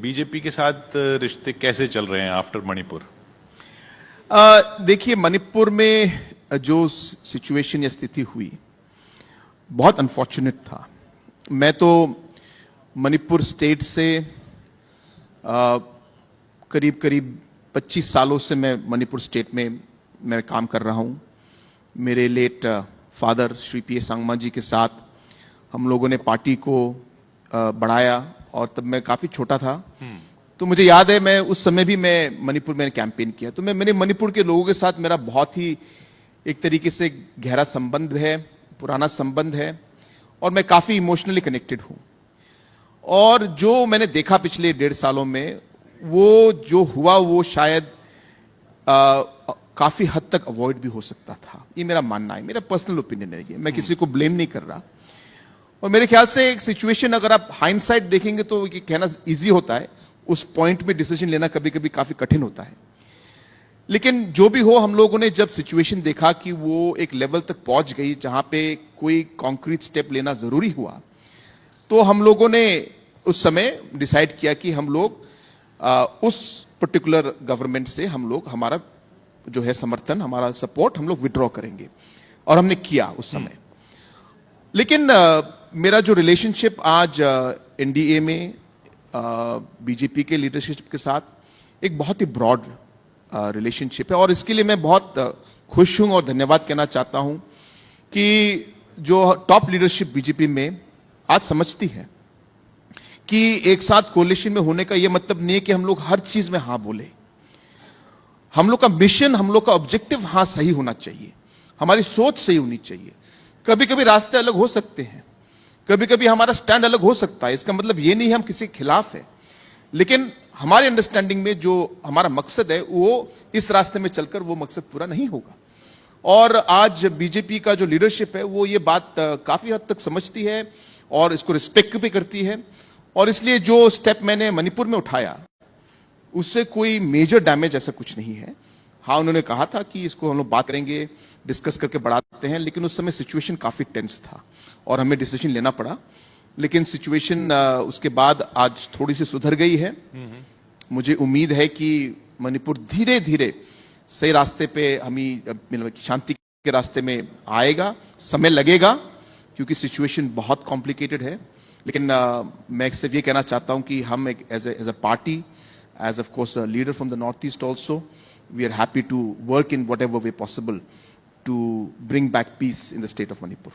BJP के साथ रिश्ते कैसे चल रहे हैं आफ्टर मणिपुर? देखिए, मणिपुर में जो सिचुएशन या स्थिति हुई बहुत अनफॉर्चुनेट था। मैं तो मणिपुर स्टेट से करीब करीब 25 सालों से मैं मणिपुर स्टेट में मैं काम कर रहा हूं। मेरे late father Shri P A Sangma ji के साथ हम लोगों ने पार्टी को बढ़ाया, और तब मैं काफी छोटा था। तो मुझे याद है, मैं उस समय भी मैं मणिपुर में कैंपेन किया। तो मैंने मणिपुर के लोगों के साथ मेरा बहुत ही एक तरीके से गहरा संबंध है, पुराना संबंध है, और मैं काफी इमोशनली कनेक्टेड हूं। और जो मैंने देखा पिछले 1.5 सालों में, वो जो हुआ वो शायद काफी हद तक अवॉइड भी हो सकता था। ये मेरा मानना है, मेरा पर्सनल ओपिनियन है। मैं किसी को ब्लेम नहीं कर रहा। और मेरे ख्याल से एक सिचुएशन अगर आप हाइंडसाइट देखेंगे तो ये कहना इजी होता है, उस पॉइंट में डिसीजन लेना कभी कभी काफी कठिन होता है। लेकिन जो भी हो, हम लोगों ने जब सिचुएशन देखा कि वो एक लेवल तक पहुंच गई जहां पे कोई कॉन्क्रीट स्टेप लेना जरूरी हुआ, तो हम लोगों ने उस समय डिसाइड किया कि हम लोग उस पर्टिकुलर गवर्नमेंट से हम लोग हमारा जो है समर्थन, हमारा सपोर्ट हम लोग विड्रॉ करेंगे। और हमने किया उस समय। लेकिन मेरा जो रिलेशनशिप आज एनडीए में बीजेपी के लीडरशिप के साथ एक बहुत ही ब्रॉड रिलेशनशिप है, और इसके लिए मैं बहुत खुश हूं और धन्यवाद कहना चाहता हूं कि जो टॉप लीडरशिप बीजेपी में आज समझती है कि एक साथ कोalition में होने का यह मतलब नहीं है कि हम लोग हर चीज में हां बोले। हम लोग का मिशन, हम लोग का ऑब्जेक्टिव हां सही होना चाहिए, हमारी सोच सही होनी चाहिए। कभी कभी रास्ते अलग हो सकते हैं, कभी कभी हमारा स्टैंड अलग हो सकता है। इसका मतलब ये नहीं है हम किसी के खिलाफ है, लेकिन हमारे अंडरस्टैंडिंग में जो हमारा मकसद है वो इस रास्ते में चलकर वो मकसद पूरा नहीं होगा। और आज बीजेपी का जो लीडरशिप है वो ये बात काफी हद तक समझती है और इसको रिस्पेक्ट भी करती है। और इसलिए जो स्टेप मैंने मणिपुर में उठाया उससे कोई मेजर डैमेज ऐसा कुछ नहीं है। हाँ, उन्होंने कहा था कि इसको हम लोग बात करेंगे, डिस्कस करके बढ़ाते हैं, लेकिन उस समय सिचुएशन काफी टेंस था और हमें डिसीजन लेना पड़ा। लेकिन सिचुएशन उसके बाद आज थोड़ी सी सुधर गई है। मुझे उम्मीद है कि मणिपुर धीरे धीरे सही रास्ते पे, हमें शांति के रास्ते में आएगा। समय लगेगा क्योंकि सिचुएशन बहुत कॉम्प्लिकेटेड है, लेकिन मैं सिर्फ ये कहना चाहता हूं कि हम एक as a party, as of course a leader from the northeast also, we are happy to work in whatever way possible to bring back peace in the state of Manipur.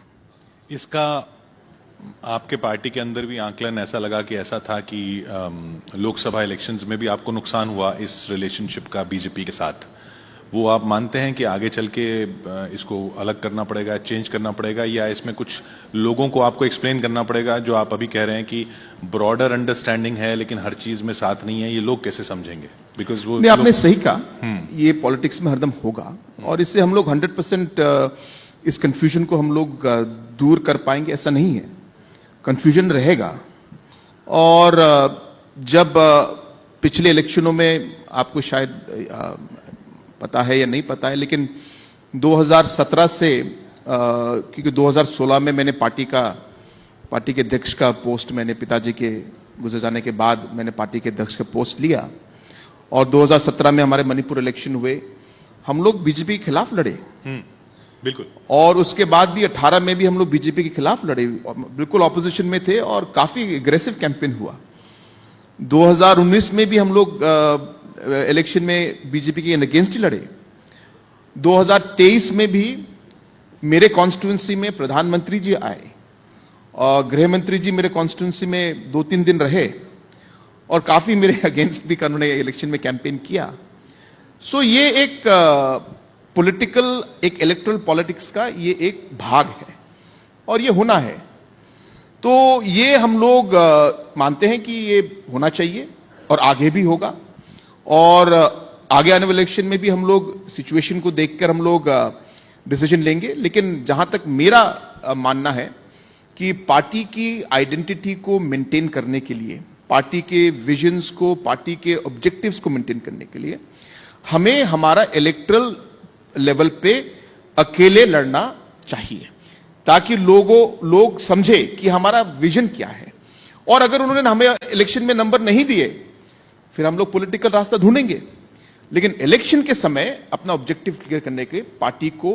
इसका आपके पार्टी के अंदर भी आंकलन ऐसा लगा कि ऐसा था कि लोकसभा इलेक्शंस में भी आपको नुकसान हुआ इस रिलेशनशिप का बीजेपी के साथ। वो आप मानते हैं कि आगे चल के इसको अलग करना पड़ेगा, चेंज करना पड़ेगा, या इसमें कुछ लोगों को आपको एक्सप्लेन करना पड़ेगा? जो आप अभी कह रहे हैं कि ब्रॉडर अंडरस्टैंडिंग है लेकिन हर चीज में साथ नहीं है, ये लोग कैसे समझेंगे? बिकॉज वो आपने सही कहा, ये पॉलिटिक्स में हरदम होगा, और इससे हम लोग 100% इस कंफ्यूजन को हम लोग दूर कर पाएंगे ऐसा नहीं है। कंफ्यूजन रहेगा। और जब पिछले इलेक्शनों में, आपको शायद पता है या नहीं पता है, लेकिन 2017 से क्योंकि 2016 में मैंने पार्टी के अध्यक्ष का पोस्ट, मैंने पिताजी के गुजर जाने के बाद मैंने पार्टी के अध्यक्ष का पोस्ट लिया, और 2017 में हमारे मणिपुर इलेक्शन हुए। हम लोग बीजेपी के खिलाफ लड़े, बिल्कुल। और उसके बाद भी 18 में भी हम लोग बीजेपी के खिलाफ लड़े, बिल्कुल ऑपोजिशन में थे, और काफी एग्रेसिव कैंपेन हुआ। 2019 में भी हम लोग इलेक्शन में बीजेपी के अगेंस्ट ही लड़े। 2023 में भी मेरे कॉन्स्टिट्यूंसी में प्रधानमंत्री जी आए और गृह मंत्री जी मेरे कॉन्स्टिट्यूंसी में 2-3 दिन रहे, और काफी मेरे अगेंस्ट भी उन्होंने इलेक्शन में कैंपेन किया। सो ये एक पॉलिटिकल, एक इलेक्टोरल पॉलिटिक्स का ये एक भाग है, और ये होना है। तो ये हम लोग मानते हैं कि ये होना चाहिए और आगे भी होगा, और आगे आने वाले इलेक्शन में भी हम लोग सिचुएशन को देखकर हम लोग डिसीजन लेंगे। लेकिन जहां तक मेरा मानना है कि पार्टी की आइडेंटिटी को मेंटेन करने के लिए, पार्टी के विजन्स को, पार्टी के ऑब्जेक्टिव्स को मेंटेन करने के लिए हमें हमारा इलेक्टरल लेवल पे अकेले लड़ना चाहिए, ताकि लोग समझे कि हमारा विजन क्या है। और अगर उन्होंने हमें इलेक्शन में नंबर नहीं दिए फिर हम लोग पॉलिटिकल रास्ता ढूंढेंगे। लेकिन इलेक्शन के समय अपना ऑब्जेक्टिव क्लियर करने के पार्टी को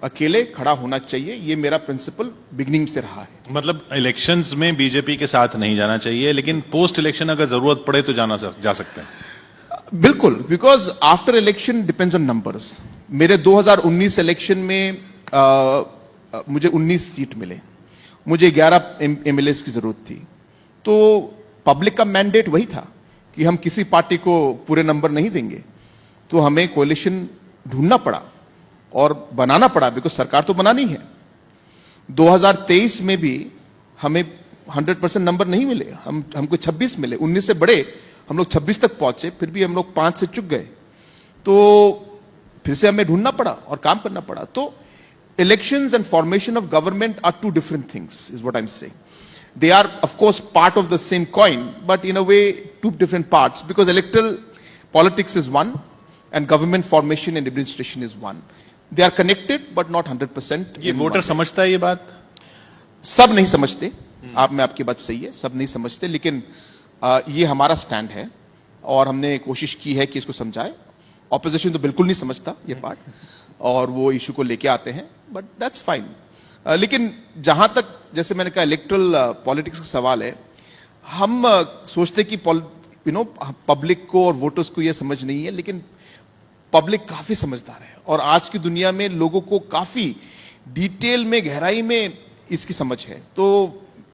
अकेले खड़ा होना चाहिए, ये मेरा प्रिंसिपल बिगिनिंग से रहा है। मतलब इलेक्शंस में बीजेपी के साथ नहीं जाना चाहिए, लेकिन पोस्ट इलेक्शन अगर जरूरत पड़े तो जा सकते हैं। बिल्कुल, because after election depends on numbers. मेरे 2019 इलेक्शन में मुझे 19 सीट मिले, मुझे 11 एमएलए की जरूरत थी, तो पब्लिक का मैंडेट वही था कि हम किसी पार्टी को पूरे नंबर नहीं देंगे, तो हमें कोalition ढूंढना पड़ा और बनाना पड़ा, बिकॉज सरकार तो बनानी है। 2023 में भी हमें 100% नंबर नहीं मिले, हमको 26 मिले, 19 से बड़े हम लोग 26 तक पहुंचे, फिर भी हम लोग 5 से चुक गए, तो फिर से हमें ढूंढना पड़ा और काम करना पड़ा। तो elections and formation of government are two different things, is what I'm saying. They are of course part of the same coin, but in a way two different parts, because electoral politics is one and government formation and administration is one. They are connected but not 100%. ये voter समझता है ये बात? सब नहीं समझते, मैं आपकी बात सही है, सब नहीं समझते, लेकिन ये हमारा स्टैंड है और हमने कोशिश की है कि इसको समझाए। ऑपोजिशन तो बिल्कुल नहीं समझता ये पार्ट, और वो इशू को लेके आते हैं, बट दैट्स फाइन। लेकिन जहां तक, जैसे मैंने कहा, इलेक्ट्रल पॉलिटिक्स का सवाल है, हम सोचते कि पब्लिक को और वोटर्स को ये समझ नहीं है, लेकिन पब्लिक काफी समझदार है और आज की दुनिया में लोगों को काफी डिटेल में, गहराई में इसकी समझ है। तो